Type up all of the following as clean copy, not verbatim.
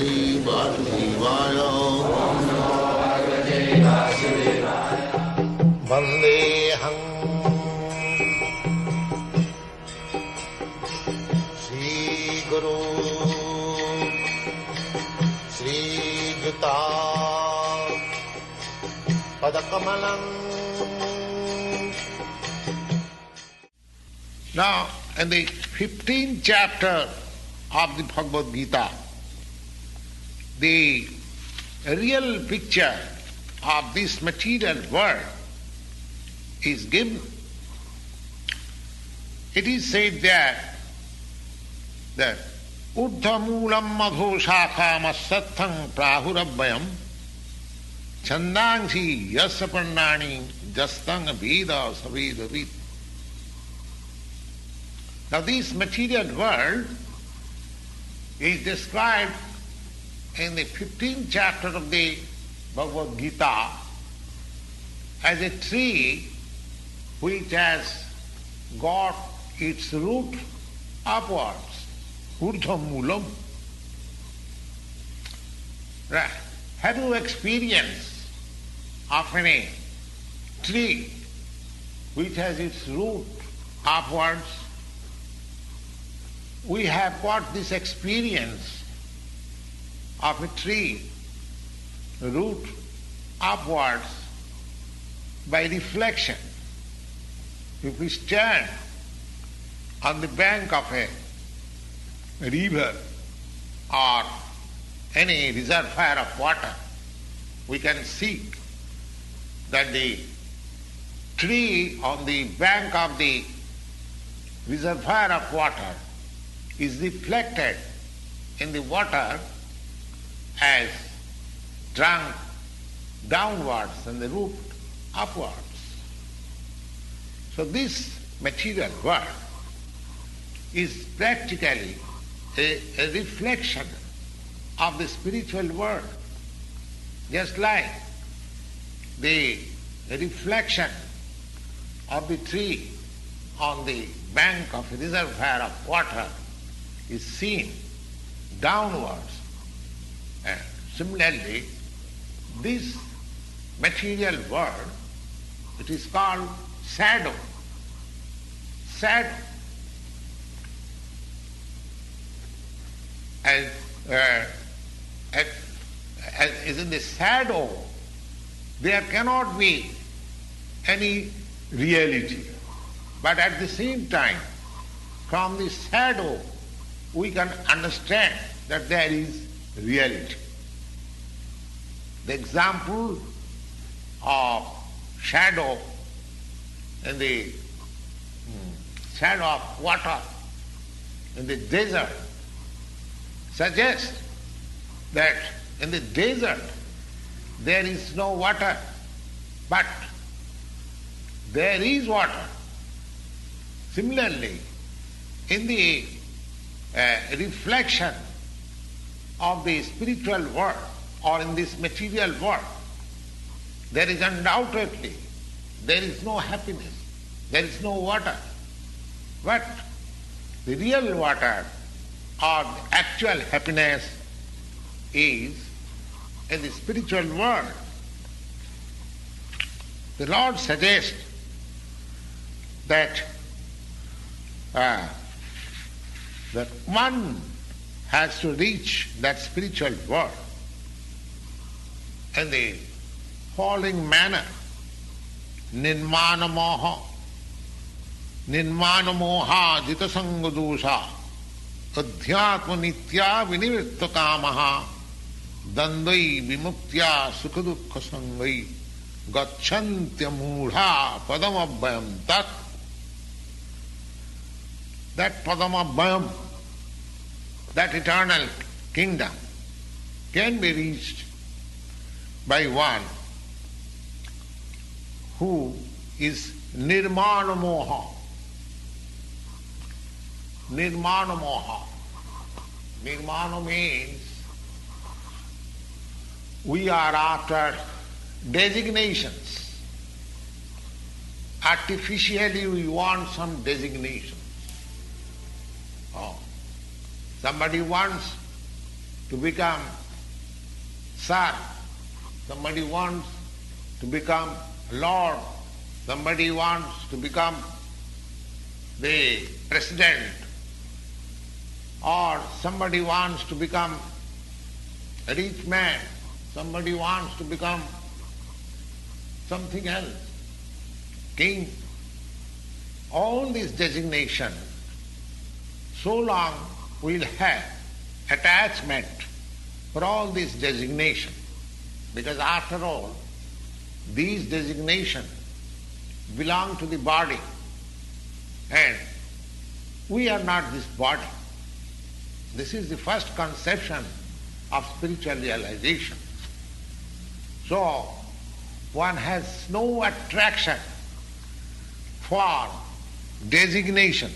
Bhagavate Vasudevaya. Vandeham Sri Guru Sri Juta Padakamalam. Now, in the 15th chapter of the Bhagavad-gita, the real picture of this material world is given. It is said there that Uddhamulam madhoshakamasathang prahurabbayam chandangsi yasaparnani jastang veda savedavid. Now this material world is described in the 15th chapter of the Bhagavad-gita as a tree which has got its root upwards, urdhamulam. Right. Have you experienced of any tree which has its root upwards? We have got this experience of a tree, root upwards, by reflection. If we stand on the bank of a river or any reservoir of water, we can see that the tree on the bank of the reservoir of water is reflected in the water as trunk downwards and the root upwards. So this material world is practically a reflection of the spiritual world, just like the reflection of the tree on the bank of a reservoir of water is seen downwards. And similarly, this material world, it is called shadow. Shadow. As in the shadow, there cannot be any reality. But at the same time, from the shadow, we can understand that there is reality. The example of shadow in the shadow of water in the desert suggests that in the desert there is no water, but there is water. Similarly, in the reflection of the spiritual world or in this material world, there is undoubtedly, there is no happiness, there is no water. But the real water or the actual happiness is in the spiritual world. The Lord suggests that that one has to reach that spiritual world in the following manner. Nirmana moha jitasanga dosha adhyatma nitya vinivritta kamaha dandai vimuktya sukadukha sangai gacchantya mudha padamabhayam tat. That padamabhayam, that eternal kingdom, can be reached by one who is nirmana moha. Nirmana moha. Nirmana means we are after designations. Artificially we want some designations. Oh. Somebody wants to become Tsar, somebody wants to become Lord, somebody wants to become the president, or somebody wants to become a rich man, somebody wants to become something else, king. All these designations, so long we'll have attachment for all these designations, because after all, these designations belong to the body, and we are not this body. This is the first conception of spiritual realization. So, one has no attraction for designation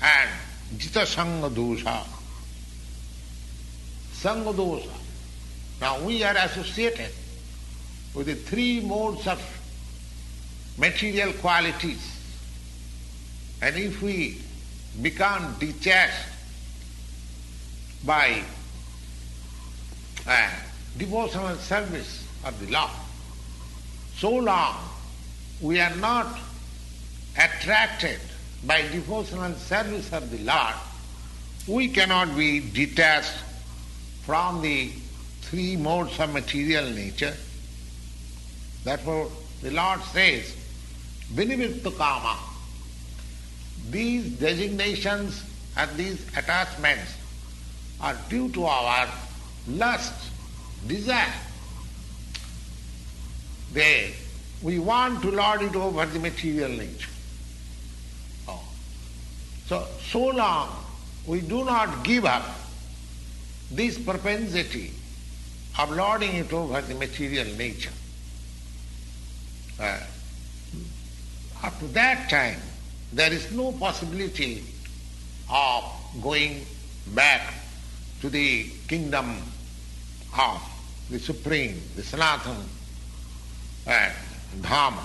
and jita sanga dosha. Sanga dosha. Now we are associated with the three modes of material qualities, and if we become detached by devotional service of the Lord, so long we are not attracted by devotional service of the Lord, we cannot be detached from the three modes of material nature. Therefore, the Lord says, Vanimedia kama. These designations and these attachments are due to our lust, desire. We want to lord it over the material nature. So long we do not give up this propensity of lording it over the material nature, up to that time there is no possibility of going back to the kingdom of the Supreme, the Sanatana Dhamma.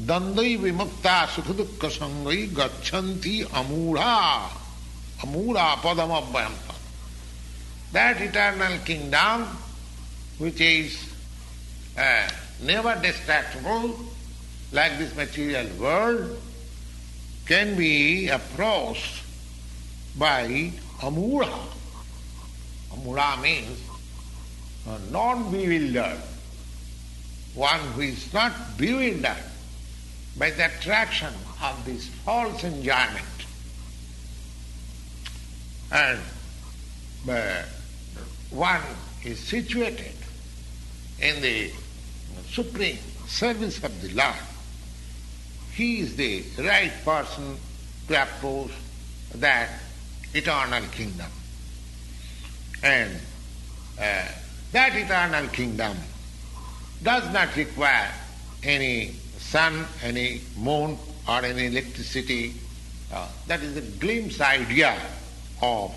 Dandai vimukta sukha sangai gachanti amura padam abhyanta. That eternal kingdom, which is never destructible, like this material world, can be approached by amura. Amura means non-bewildered, one who is not bewildered by the attraction of this false enjoyment. And one is situated in the supreme service of the Lord. He is the right person to approach that eternal kingdom. And that eternal kingdom does not require any sun, any moon, or any electricity. That is a glimpse idea of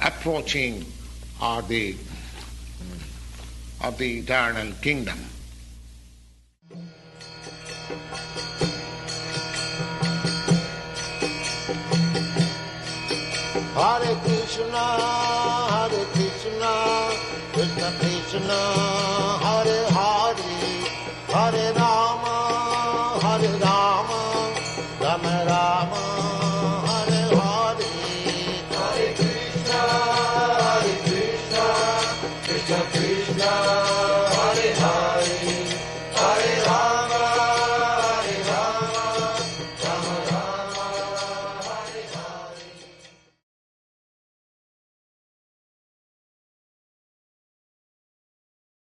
approaching of the eternal kingdom. Hare Krishna, Krishna Krishna, Hare Hare, Hare Rama.